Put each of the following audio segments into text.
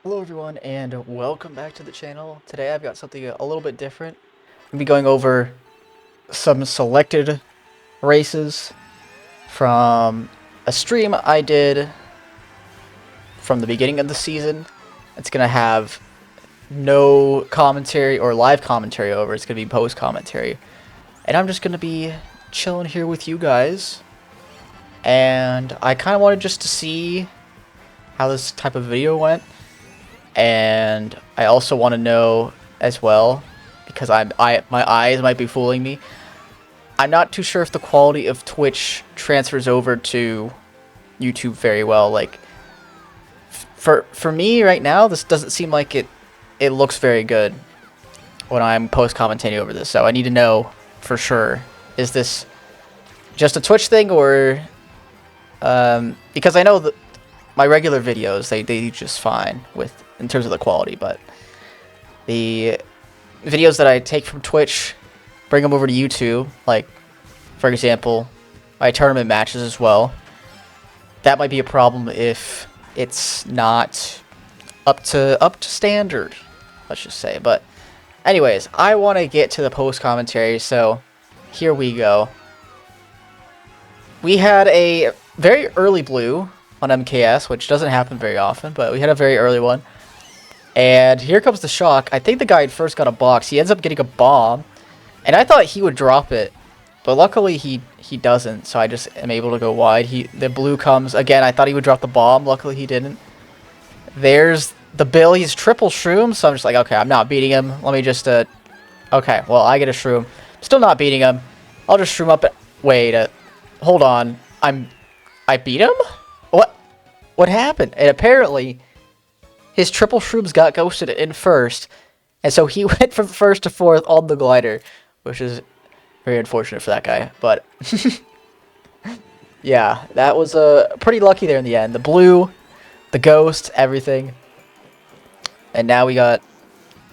Hello everyone and welcome back to the channel. Today I've got something a little bit different. I'm going to be going over some selected races from a stream I did from the beginning of the season. It's going to have no commentary or live commentary over. It's going to be post commentary. And I'm just going to be chilling here with you guys. And I kind of wanted just to see how this type of video went. And I also want to know as well, because my eyes might be fooling me. I'm not too sure if the quality of Twitch transfers over to YouTube very well. Like for me right now, this doesn't seem like it looks very good when I'm post commentating over this. So I need to know for sure, is this just a Twitch thing, or because I know that my regular videos they do just fine with in terms of the quality, but the videos that I take from Twitch, bring them over to YouTube, like for example my tournament matches as well, that might be a problem if it's not up to standard, let's just say. But anyways, I want to get to the post commentary, so here we go. We had a very early blue on MKS, which doesn't happen very often, but we had a very early one. And here comes the shock. I think the guy had first got a box. He ends up getting a bomb, and I thought he would drop it, but luckily he doesn't, so I just am able to go wide. The blue comes again. I thought he would drop the bomb. Luckily he didn't. There's the Bill. He's triple shroom, so I'm just like, okay, I'm not beating him. Let me just okay, well, I get a shroom. Still not beating him. I'll just shroom up. Wait, hold on. I beat him? What happened? And apparently his triple shrooms got ghosted in first, and so he went from first to fourth on the glider, which is very unfortunate for that guy. But yeah, that was pretty lucky there in the end. The blue, the ghost, everything. And now we got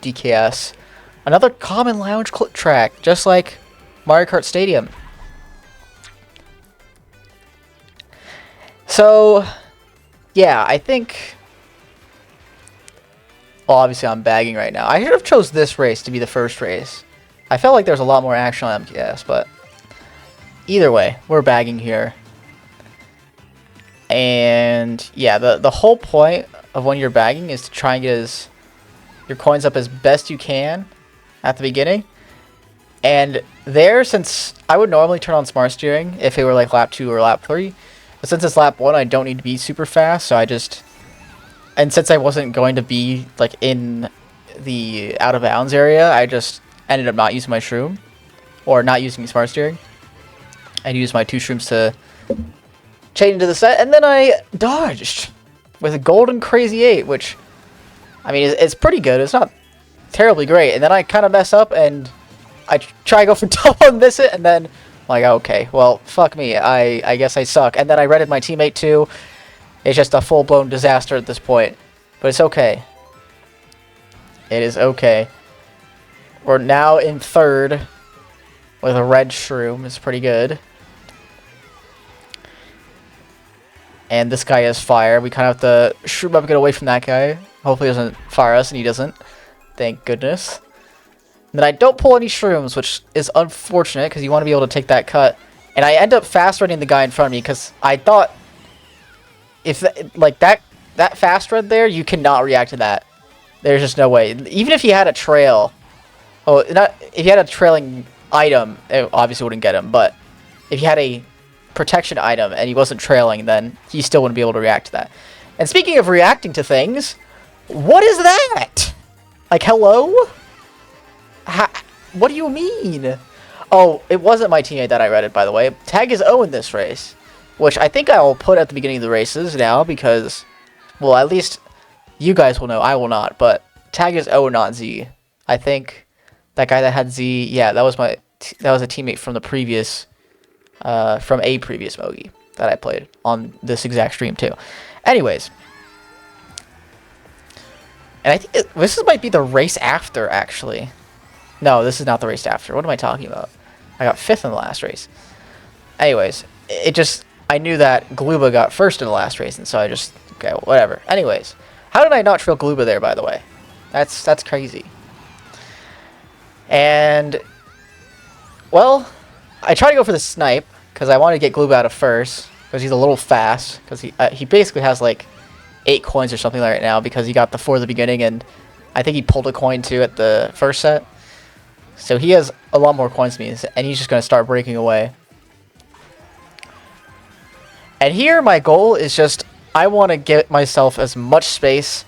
DKS. Another common lounge track, just like Mario Kart Stadium. So yeah, I think, well, obviously I'm bagging right now. I should have chose this race to be the first race. I felt like there was a lot more action on MKS, but either way, we're bagging here. And yeah, the whole point of when you're bagging is to try and get your coins up as best you can at the beginning. And there, since I would normally turn on smart steering if it were like lap 2 or lap 3, but since it's lap 1, I don't need to be super fast, so and since I wasn't going to be like in the out of bounds area, I just ended up not using my shroom, or not using smart steering. I used my 2 shrooms to chain into the set, and then I dodged with a golden crazy 8, which, I mean, it's pretty good. It's not terribly great. And then I kind of mess up, and I try to go for double and miss it, and then like, okay, well, fuck me. I guess I suck. And then I redded my teammate too. It's just a full-blown disaster at this point. But it's okay. It is okay. We're now in third with a red shroom. It's pretty good. And this guy has fire. We kind of have to shroom up and get away from that guy. Hopefully he doesn't fire us, and he doesn't. Thank goodness. And then I don't pull any shrooms, which is unfortunate because you want to be able to take that cut. And I end up fast running the guy in front of me because I thought if like that fast run there, you cannot react to that. There's just no way. Even if he had a trail, if he had a trailing item, it obviously wouldn't get him. But if he had a protection item and he wasn't trailing, then he still wouldn't be able to react to that. And speaking of reacting to things, what is that? Like, hello? What do you mean? Oh, it wasn't my teammate that I read it, by the way. Tag is O in this race, which I think I will put at the beginning of the races now because, well, at least you guys will know. I will not, but tag is O, not Z. I think that guy that had Z, yeah, that was a teammate from the previous, from a previous Mogi that I played on this exact stream too. Anyways, and I think this might be the race after, actually. No, this is not the race after. What am I talking about? I got 5th in the last race. Anyways, I knew that Gluba got 1st in the last race, and so I just, okay, whatever. Anyways, How did I not trail Gluba there, by the way? That's crazy. And, well, I tried to go for the snipe, because I wanted to get Gluba out of first, because he's a little fast, because he basically has, like, 8 coins or something right now, because he got the 4 at the beginning, and I think he pulled a coin, too, at the first set. So he has a lot more coins than me, and he's just going to start breaking away. And here, my goal is just, I want to get myself as much space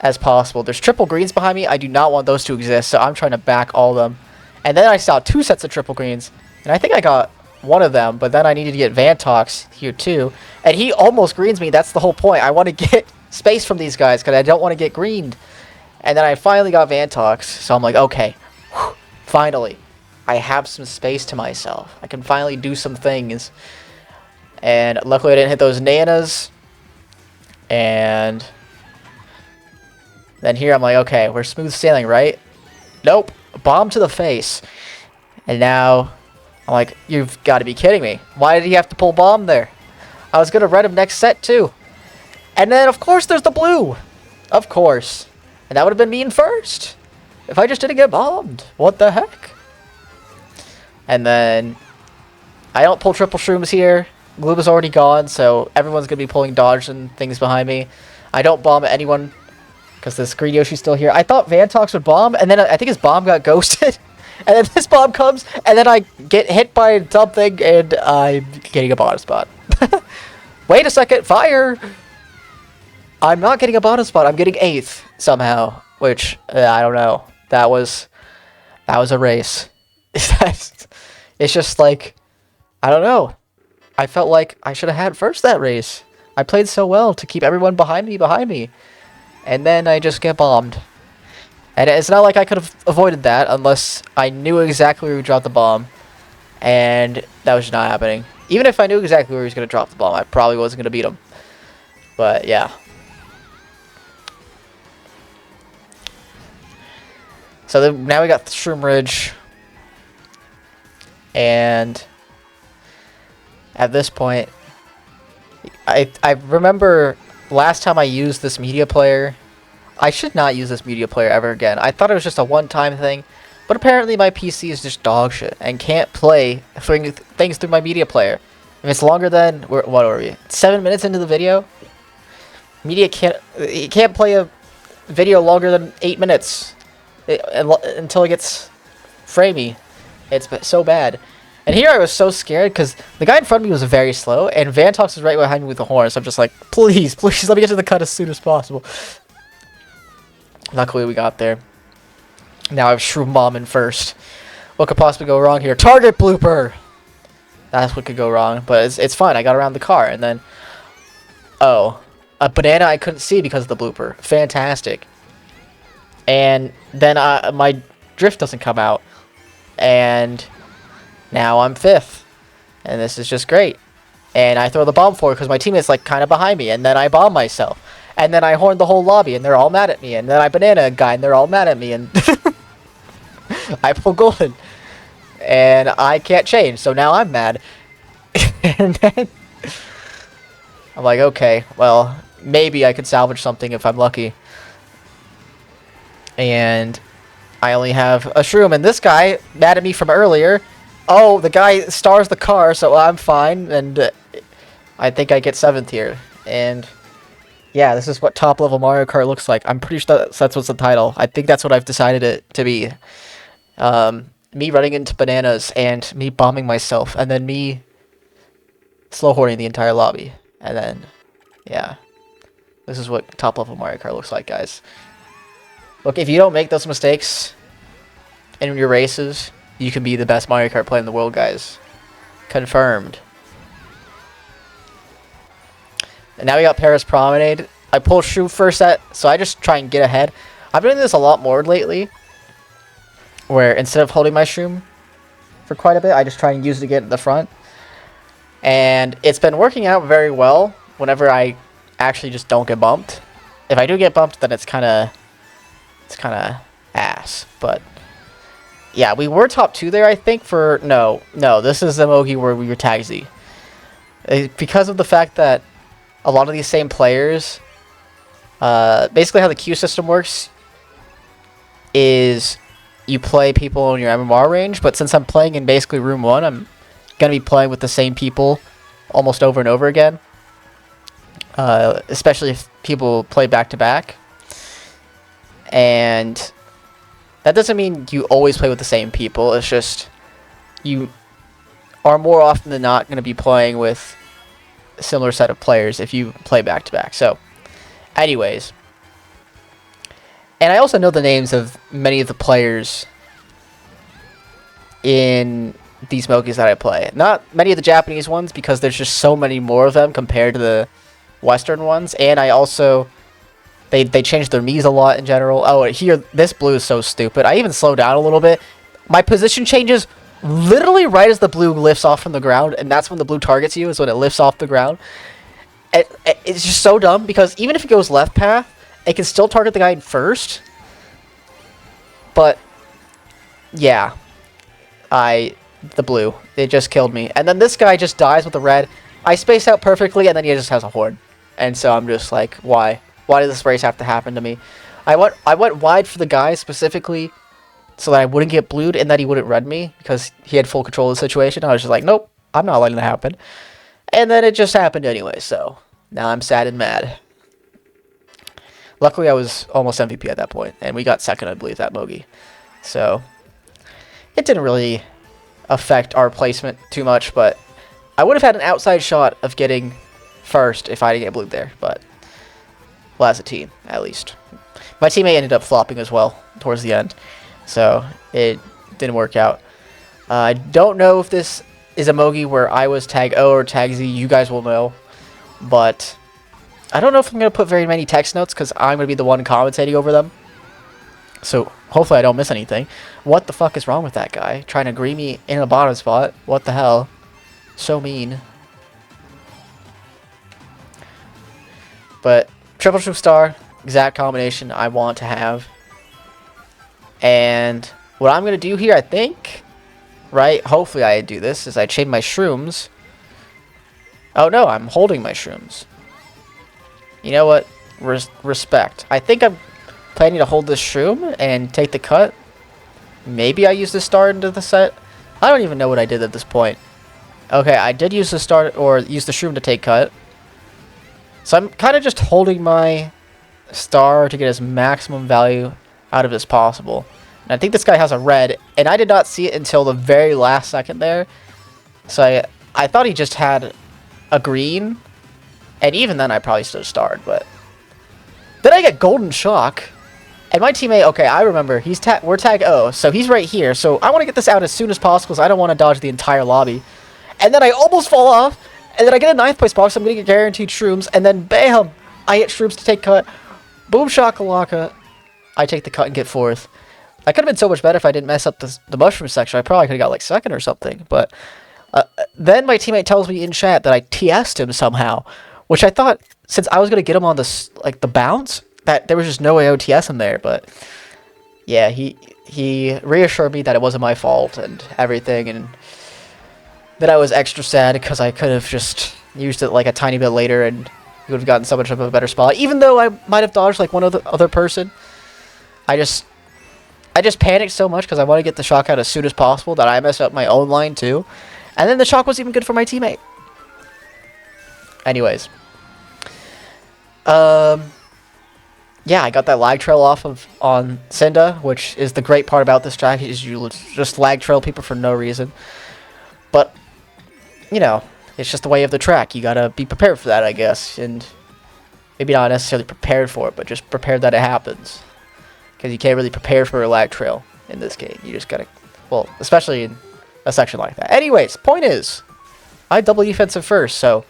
as possible. There's triple greens behind me. I do not want those to exist, so I'm trying to back all of them. And then I saw 2 sets of triple greens, and I think I got one of them, but then I needed to get Vantox here too. And he almost greens me. That's the whole point. I want to get space from these guys because I don't want to get greened. And then I finally got Vantox, so I'm like, okay, whew, finally, I have some space to myself. I can finally do some things. And luckily I didn't hit those nanas. And then here I'm like, okay, we're smooth sailing, right? Nope. Bomb to the face. And now I'm like, you've got to be kidding me. Why did he have to pull bomb there? I was going to red him next set too. And then, of course, there's the blue. Of course. And that would have been me in first. If I just didn't get bombed. What the heck? And then I don't pull triple shrooms here. Gluba's already gone, so everyone's going to be pulling dodge and things behind me. I don't bomb anyone because this green Yoshi's still here. I thought Vantox would bomb, and then I think his bomb got ghosted. And then this bomb comes, and then I get hit by something, and I'm getting a bottom spot. Wait a second, fire! I'm not getting a bottom spot, I'm getting 8th somehow. Which, I don't know. That was a race. It's just like, I don't know. I felt like I should have had first that race. I played so well to keep everyone behind me. And then I just get bombed. And it's not like I could have avoided that unless I knew exactly where he dropped the bomb. And that was not happening. Even if I knew exactly where he was going to drop the bomb, I probably wasn't going to beat him. But yeah. So then, now we got the Shroom Ridge. And at this point, I remember last time I used this media player. I should not use this media player ever again. I thought it was just a one-time thing, but apparently my PC is just dog shit and can't play things through my media player. If it's longer than, what are we? 7 minutes into the video? Media can't play a video longer than 8 minutes until it gets framey. It's so bad. And here I was so scared because the guy in front of me was very slow, and Vantox is right behind me with the horn. So I'm just like, please, let me get to the cut as soon as possible. Luckily, we got there. Now I have Shroom Bomb in first. What could possibly go wrong here? Target blooper! That's what could go wrong, but it's fine. I got around the car, and then... Oh. A banana I couldn't see because of the blooper. Fantastic. And then my drift doesn't come out. And now I'm 5th. And this is just great. And I throw the bomb forward because my teammate's like kind of behind me, and then I bomb myself. And then I horned the whole lobby, and they're all mad at me. And then I banana a guy, and they're all mad at me. And I pull golden. And I can't change, so now I'm mad. And then I'm like, okay, well, maybe I could salvage something if I'm lucky. And I only have a shroom. And this guy, mad at me from earlier. Oh, the guy stars the car, so I'm fine. And I think I get 7th here. And... yeah, this is what top level Mario Kart looks like. I'm pretty sure that's what's the title. I think that's what I've decided it to be. Me running into bananas and me bombing myself, and then me slow hoarding the entire lobby. And then, yeah. This is what top level Mario Kart looks like, guys. Look, if you don't make those mistakes in your races, you can be the best Mario Kart player in the world, guys. Confirmed. And now we got Paris Promenade. I pull Shroom first set, so I just try and get ahead. I've been doing this a lot more lately, where instead of holding my Shroom for quite a bit, I just try and use it to get in the front. And it's been working out very well whenever I actually just don't get bumped. If I do get bumped, then it's kind of ass. But yeah, we were top 2 there, I think, for... No, this is the Emogi where we were tag Z. Because of the fact that a lot of these same players Basically how the queue system works is you play people in your MMR range, but since I'm playing in basically room 1, I'm going to be playing with the same people almost over and over again. Especially if people play back-to-back. And that doesn't mean you always play with the same people. It's just you are more often than not going to be playing with a similar set of players if you play back-to-back. So, anyways. And I also know the names of many of the players in these Mogies that I play. Not many of the Japanese ones, because there's just so many more of them compared to the Western ones. And I also... They changed their Miis a lot in general. Oh, here, this blue is so stupid. I even slowed down a little bit. My position changes literally right as the blue lifts off from the ground, and that's when the blue targets you, is when it lifts off the ground. It's just so dumb, because even if it goes left path, it can still target the guy in first. But, yeah. The blue. It just killed me. And then this guy just dies with the red. I space out perfectly, and then he just has a horde. And so I'm just like, why? Why did this race have to happen to me? I went wide for the guy specifically so that I wouldn't get blued and that he wouldn't red me, because he had full control of the situation. I was just like, nope, I'm not letting that happen. And then it just happened anyway, so now I'm sad and mad. Luckily, I was almost MVP at that point, and we got second, I believe, that Mogi. So it didn't really affect our placement too much, but I would have had an outside shot of getting first if I didn't get blued there, but... Well, as a team, at least. My teammate ended up flopping as well towards the end, so it didn't work out. I don't know if this is a Mogi where I was tag O or tag Z. You guys will know, but I don't know if I'm going to put very many text notes, because I'm going to be the one commentating over them. So hopefully I don't miss anything. What the fuck is wrong with that guy? Trying to agree me in a bottom spot. What the hell? So mean. But... Triple Troop Star, exact combination I want to have. And what I'm going to do here, I think, right, hopefully I do this, is I chain my shrooms. Oh no, I'm holding my shrooms. You know what? Respect. I think I'm planning to hold this shroom and take the cut. Maybe I use the star into the set. I don't even know what I did at this point. Okay, I did use the star, or use the shroom to take cut. So I'm kind of just holding my star to get as maximum value out of it as possible. And I think this guy has a red, and I did not see it until the very last second there. So I thought he just had a green, and even then I probably still starred, but... Then I get Golden Shock, and my teammate, okay, I remember, we're tag O, so he's right here, so I want to get this out as soon as possible, because I don't want to dodge the entire lobby. And then I almost fall off, and then I get a 9th place box, so I'm going to get guaranteed shrooms, and then bam! I get shrooms to take cut. Boom shakalaka. I take the cut and get 4th. That could have been so much better if I didn't mess up the mushroom section. I probably could have got like 2nd or something, but... then my teammate tells me in chat that I TS'd him somehow, which I thought, since I was going to get him on the bounce, that there was just no way I would TS him there, but... Yeah, he reassured me that it wasn't my fault and everything, and... Then I was extra sad because I could have just used it like a tiny bit later and he would have gotten so much of a better spot. Even though I might have dodged like one other person, I just panicked so much because I want to get the shock out as soon as possible that I messed up my own line too. And then the shock was even good for my teammate. Anyways. Yeah, I got that lag trail off on Cinda, which is the great part about this track, is you just lag trail people for no reason. But... You know, it's just the way of the track. You gotta be prepared for that, I guess. And maybe not necessarily prepared for it, but just prepared that it happens. Because you can't really prepare for a lag trail in this game. You just gotta... Well, especially in a section like that. Anyways, point is, I double defensive first, so...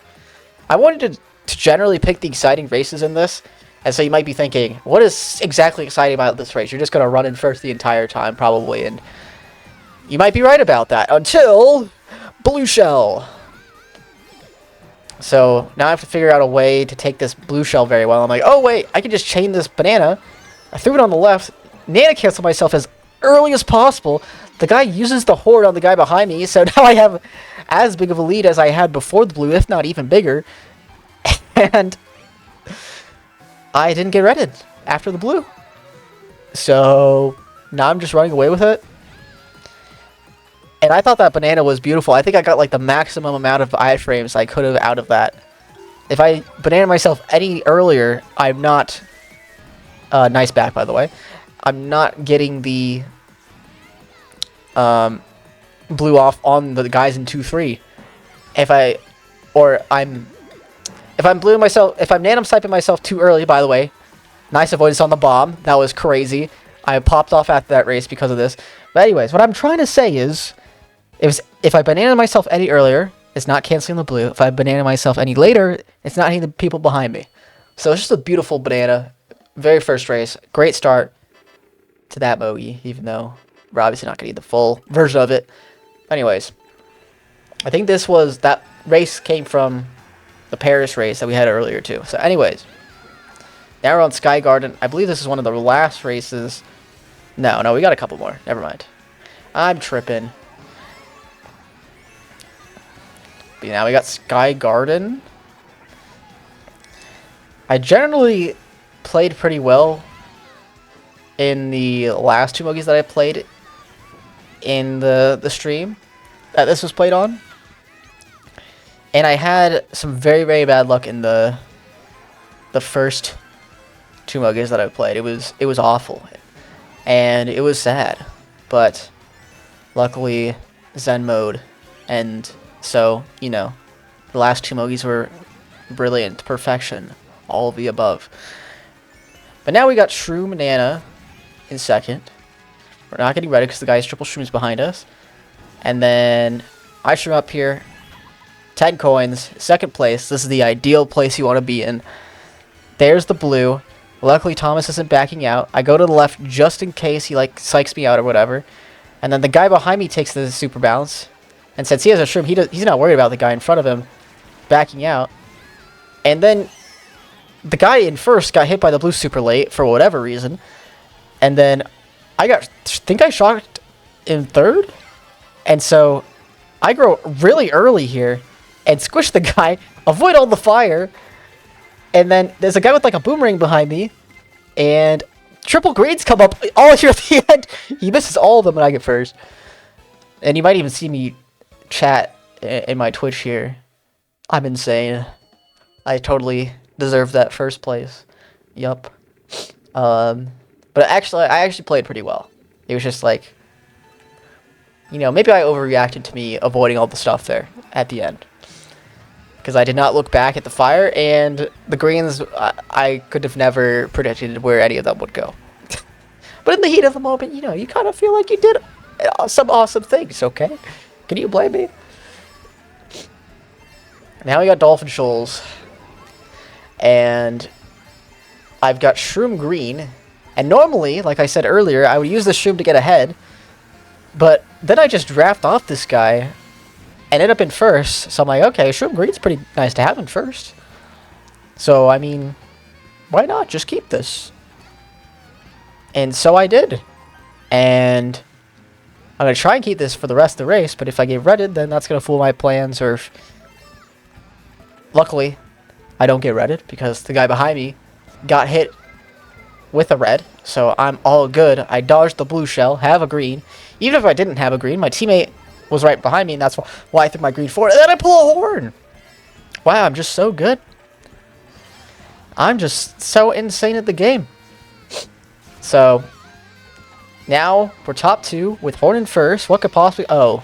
I wanted to generally pick the exciting races in this. And so you might be thinking, what is exactly exciting about this race? You're just gonna run in first the entire time, probably. And you might be right about that. Until... Blue shell. So now I have to figure out a way to take this blue shell very well. I'm like, oh wait, I can just chain this banana. I threw it on the left, nana cancel myself as early as possible. The guy uses the horde on the guy behind me, so now I have as big of a lead as I had before the blue, if not even bigger. And I didn't get redded after the blue. So now I'm just running away with it. And I thought that banana was beautiful. I think I got like the maximum amount of iframes I could have out of that. If I banana myself any earlier, I'm not... nice back, by the way. I'm not getting the blue off on the guys in 2-3. If I'm bluing myself, if I'm Nanum sniping myself too early, by the way, nice avoidance on the bomb. That was crazy. I popped off after that race because of this. But anyways, what I'm trying to say is, if I banana myself any earlier, it's not canceling the blue. If I banana myself any later, it's not hitting the people behind me. So it's just a beautiful banana. Very first race. Great start to that bogey, even though we're obviously not going to need the full version of it. Anyways, I think that race came from the Paris race that we had earlier too. So anyways, now we're on Sky Garden. I believe this is one of the last races. No, we got a couple more. Never mind. I'm tripping. But now we got Sky Garden. I generally played pretty well in the last 2 Mogies that I played in the stream that this was played on. And I had some very, very bad luck in the first 2 Mogies that I played. It was awful. And it was sad. But luckily Zen mode, and so, you know, the last 2 Mogies were brilliant, perfection, all of the above. But now we got Shroom Nana in second. We're not getting ready because the guy's triple shrooms behind us. And then I shroom up here. 10 coins, second place. This is the ideal place you want to be in. There's the blue. Luckily Thomas isn't backing out. I go to the left just in case he like psychs me out or whatever. And then the guy behind me takes the super bounce. And since he has a shroom, he's not worried about the guy in front of him backing out. And then the guy in first got hit by the blue super late for whatever reason. And then I think I shocked in third. And so I grow really early here and squish the guy, avoid all the fire. And then there's a guy with like a boomerang behind me. And triple greens come up all here at the end. He misses all of them when I get first. And you might even see me chat in my Twitch here. I'm insane. I totally deserve that first place. Yup. But actually, I actually played pretty well. It was just like, you know, maybe I overreacted to me avoiding all the stuff there at the end. Because I did not look back at the fire, and the greens, I could have never predicted where any of them would go. But in the heat of the moment, you know, you kind of feel like you did some awesome things, okay? Can you blame me? Now we got Dolphin Shoals. And I've got Shroom Green. And normally, like I said earlier, I would use the Shroom to get ahead. But then I just draft off this guy and end up in first. So I'm like, okay, Shroom Green's pretty nice to have in first. So, I mean, why not? Just keep this. And so I did. And I'm going to try and keep this for the rest of the race. But if I get redded, then that's going to fool my plans. Or luckily, I don't get redded because the guy behind me got hit with a red. So I'm all good. I dodged the blue shell, have a green. Even if I didn't have a green, my teammate was right behind me, and that's why I threw my green forward. And then I pull a horn. Wow, I'm just so good. I'm just so insane at the game. So now we're top 2 with horn in first. What could possibly... Oh.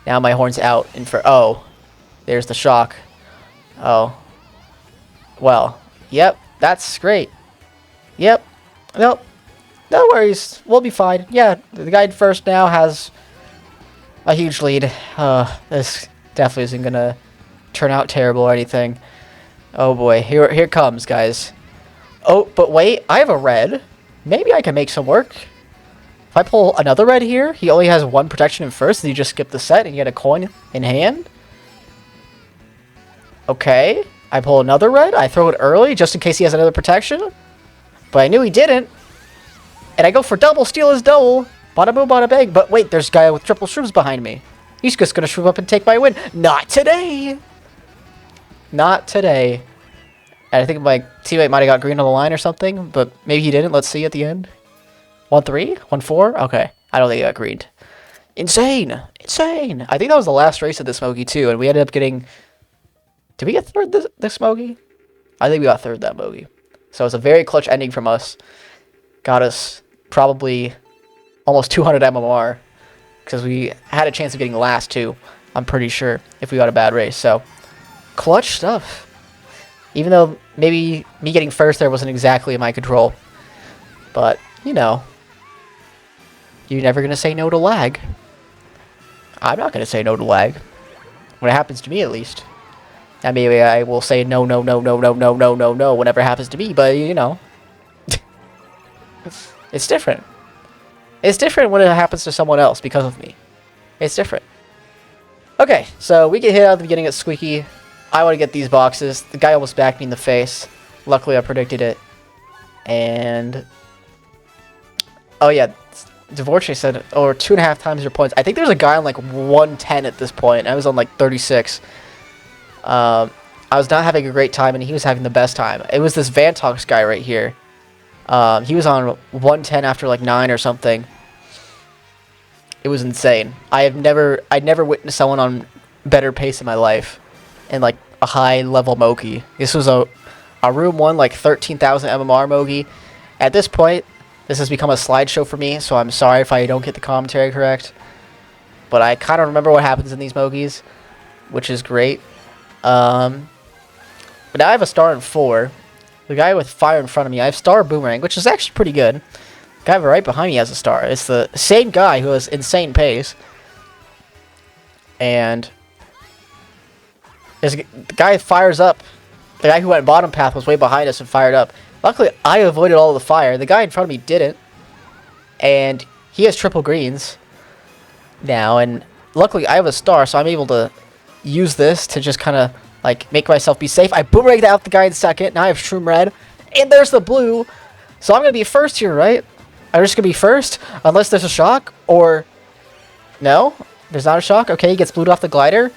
Now my horn's out in first. Oh. There's the shock. Oh. Well. Yep. That's great. Yep. Nope. No worries. We'll be fine. Yeah. The guy in first now has a huge lead. This definitely isn't going to turn out terrible or anything. Oh boy. Here comes, guys. Oh, but wait. I have a red. Maybe I can make some work. If I pull another red here, he only has 1 protection in first, and you just skip the set and you get a coin in hand. Okay. I pull another red. I throw it early just in case he has another protection. But I knew he didn't. And I go for double, steal his double. Bada boom, bada bang. But wait, there's a guy with triple shrooms behind me. He's just going to shroom up and take my win. Not today. Not today. And I think my teammate might have got green on the line or something, but maybe he didn't. Let's see at the end. 1-3? 1-4? Okay. I don't think he got greened. Insane! Insane! I think that was the last race of the Smokey, too, and we ended up getting... Did we get third this Smokey? I think we got third that bogey. So it's a very clutch ending from us. Got us probably almost 200 MMR, because we had a chance of getting last, too. I'm pretty sure, if we got a bad race. So, clutch stuff. Even though maybe me getting first there wasn't exactly in my control. But, you know, you're never going to say no to lag. I'm not going to say no to lag. When it happens to me, at least. I mean, I will say no, no, no, no, no, no, no, no, no whenever it happens to me, but, you know. It's different. It's different when it happens to someone else because of me. It's different. Okay, so we get hit out at the beginning at Squeaky. I want to get these boxes. The guy almost backed me in the face. Luckily, I predicted it. And... Oh, yeah. Dvorak said, or 2.5 times your points. I think there's a guy on, like, 110 at this point. I was on, like, 36. I was not having a great time, and he was having the best time. It was this Vantox guy right here. He was on 110 after, like, 9 or something. It was insane. I'd never witnessed someone on better pace in my life. And like a high level Mogi. This was a room 1 like 13,000 MMR Mogi. At this point, this has become a slideshow for me, so I'm sorry if I don't get the commentary correct. But I kind of remember what happens in these Mogis, which is great. But now I have a star in 4. The guy with fire in front of me, I have star boomerang, which is actually pretty good. The guy right behind me has a star. It's the same guy who has insane pace. And the guy fires up. The guy who went bottom path was way behind us and fired up. Luckily, I avoided all of the fire. The guy in front of me didn't. And he has triple greens now. And luckily, I have a star, so I'm able to use this to just kind of like make myself be safe. I boomeranged out the guy in second. Now I have Shroom Red. And there's the blue. So I'm going to be first here, right? I'm just going to be first. Unless there's a shock. Or... No? There's not a shock? Okay, he gets blued off the glider.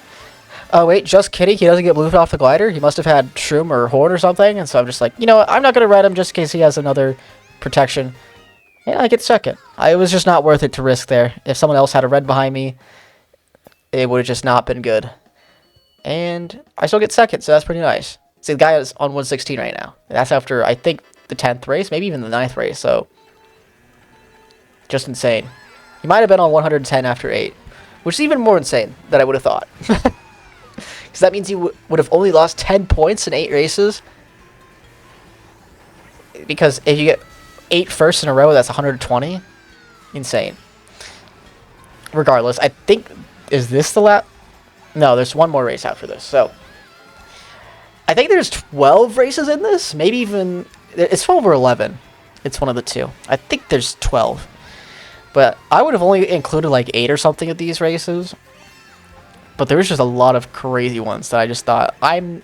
Oh, wait, just kidding. He doesn't get blued off the glider. He must have had Shroom or Horn or something. And so I'm just like, you know what? I'm not going to red him just in case he has another protection. And I get second. It was just not worth it to risk there. If someone else had a red behind me, it would have just not been good. And I still get second, so that's pretty nice. See, the guy is on 116 right now. That's after, I think, the 10th race, maybe even the 9th race, so... Just insane. He might have been on 110 after 8, which is even more insane than I would have thought. Because that means he would have only lost 10 points in 8 races. Because if you get 8 firsts in a row, that's 120. Insane. Regardless, I think... Is this the last... No, there's one more race after this, so... I think there's 12 races in this. Maybe even... It's 12 or 11. It's one of the two. I think there's 12. But I would have only included like 8 or something of these races. But there was just a lot of crazy ones that I just thought, I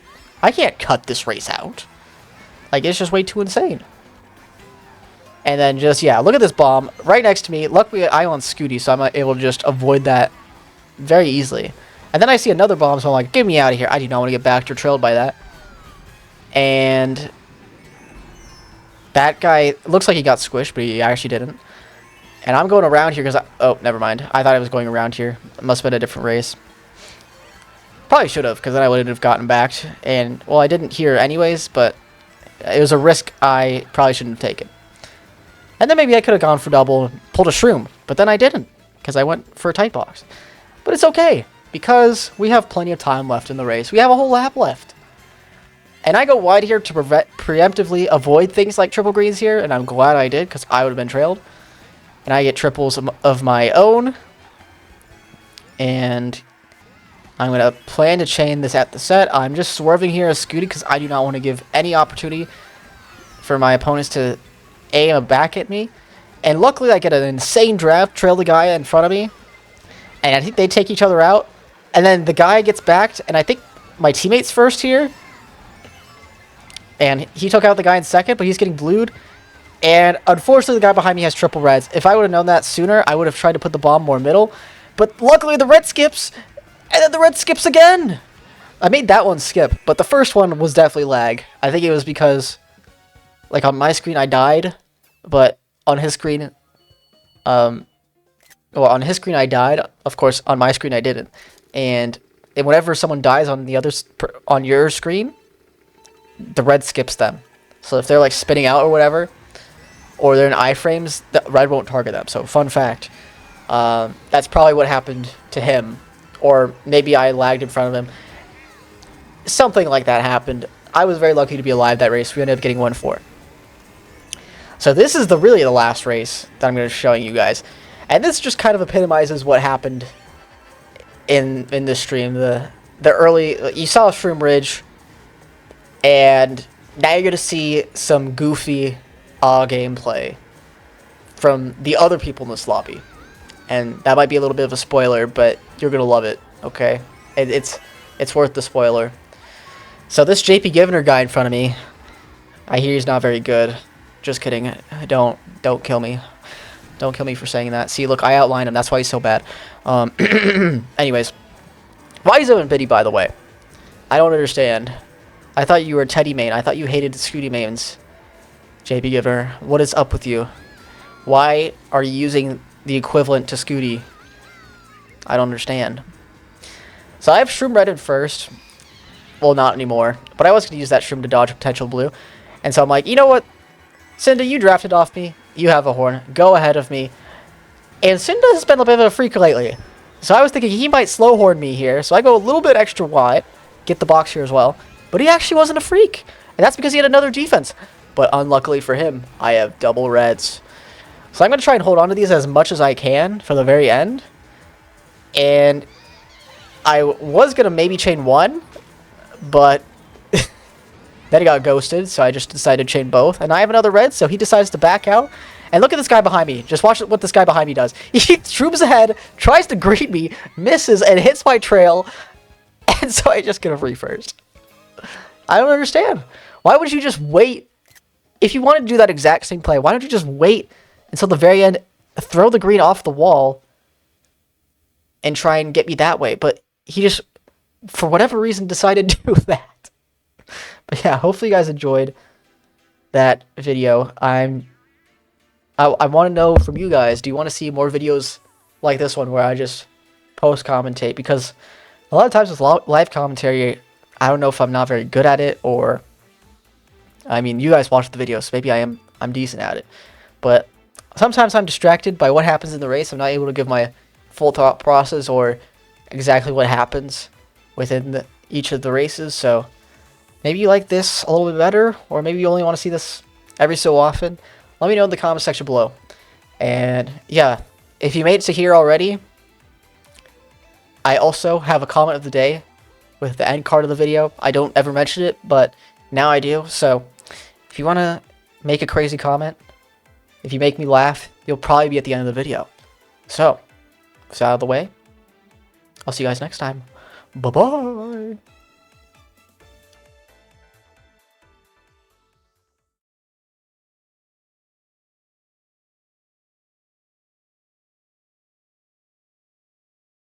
can't cut this race out. Like, it's just way too insane. And then just, yeah, look at this bomb right next to me. Luckily, I'm on Scooty, so I'm able to just avoid that very easily. And then I see another bomb, so I'm like, get me out of here. I do not want to get backed or trailed by that. And that guy looks like he got squished, but he actually didn't. And I'm going around here because oh, never mind. I thought I was going around here. It must have been a different race. Probably should have, because then I would have gotten backed. And, well, I didn't here anyways, but it was a risk I probably shouldn't have taken. And then maybe I could have gone for double and pulled a Shroom, but then I didn't, because I went for a tight box. But it's okay, because we have plenty of time left in the race. We have a whole lap left. And I go wide here to preemptively avoid things like triple greens here, and I'm glad I did, because I would have been trailed. And I get triples of my own. And I'm going to plan to chain this at the set. I'm just swerving here as Scooty because I do not want to give any opportunity for my opponents to aim back at me. And luckily I get an insane draft, trail the guy in front of me. And I think they take each other out. And then the guy gets backed, and I think my teammate's first here. And he took out the guy in second, but he's getting blued. And unfortunately, the guy behind me has triple reds. If I would have known that sooner, I would have tried to put the bomb more middle. But luckily, the red skips. And then the red skips again. I made that one skip, but the first one was definitely lag. I think it was because, like, on my screen I died, but on his screen, well, on his screen I died. Of course, on my screen I didn't. And whenever someone dies on the other on your screen, the red skips them. So if they're like spinning out or whatever, or they're in iframes, the red won't target them. So fun fact, that's probably what happened to him, or maybe I lagged in front of him. Something like that happened. I was very lucky to be alive that race. We ended up getting 1-4. So this is really the last race that I'm going to be showing you guys, and this just kind of epitomizes what happened in this stream. The early, you saw Shroom Ridge, and now you're going to see some goofy gameplay from the other people in this lobby. And that might be a little bit of a spoiler, but you're going to love it, okay? It's worth the spoiler. So this JP Givner guy in front of me, I hear he's not very good. Just kidding. Don't kill me. Don't kill me for saying that. See, look, I outlined him. That's why he's so bad. Anyways. Why is Owen Biddy, by the way? I don't understand. I thought you were a Teddy main. I thought you hated Scooty mains. JP Giver, what is up with you? Why are you using the equivalent to Scooty? I don't understand. So I have Shroom Red in first. Well, not anymore. But I was going to use that Shroom to dodge a potential blue. And so I'm like, you know what? Cinda, you drafted off me. You have a horn. Go ahead of me. And Cinda has been a bit of a freak lately. So I was thinking he might slow horn me here. So I go a little bit extra wide. Get the box here as well. But he actually wasn't a freak. And that's because he had another defense. But unluckily for him, I have double reds. So I'm going to try and hold on to these as much as I can for the very end. And I was going to maybe chain one. But then he got ghosted. So I just decided to chain both. And I have another red. So he decides to back out. And look at this guy behind me. Just watch what this guy behind me does. He troops ahead, tries to greet me, misses, and hits my trail. And so I just get a free first. I don't understand. Why would you just wait? If you wanted to do that exact same play, why don't you just wait until the very end, throw the green off the wall, and try and get me that way? But he just, for whatever reason, decided to do that. But yeah, hopefully you guys enjoyed that video. I want to know from you guys, do you want to see more videos like this one where I just post-commentate? Because a lot of times with live commentary, I don't know if I'm not very good at it, or, I mean, you guys watch the video, so maybe I'm decent at it. But sometimes I'm distracted by what happens in the race. I'm not able to give my full thought process or exactly what happens within each of the races. So maybe you like this a little bit better, or maybe you only want to see this every so often. Let me know in the comment section below. And yeah, if you made it to here already, I also have a comment of the day with the end card of the video. I don't ever mention it, but now I do. So if you want to make a crazy comment, if you make me laugh, you'll probably be at the end of the video. So, it's out of the way. I'll see you guys next time. Bye-bye.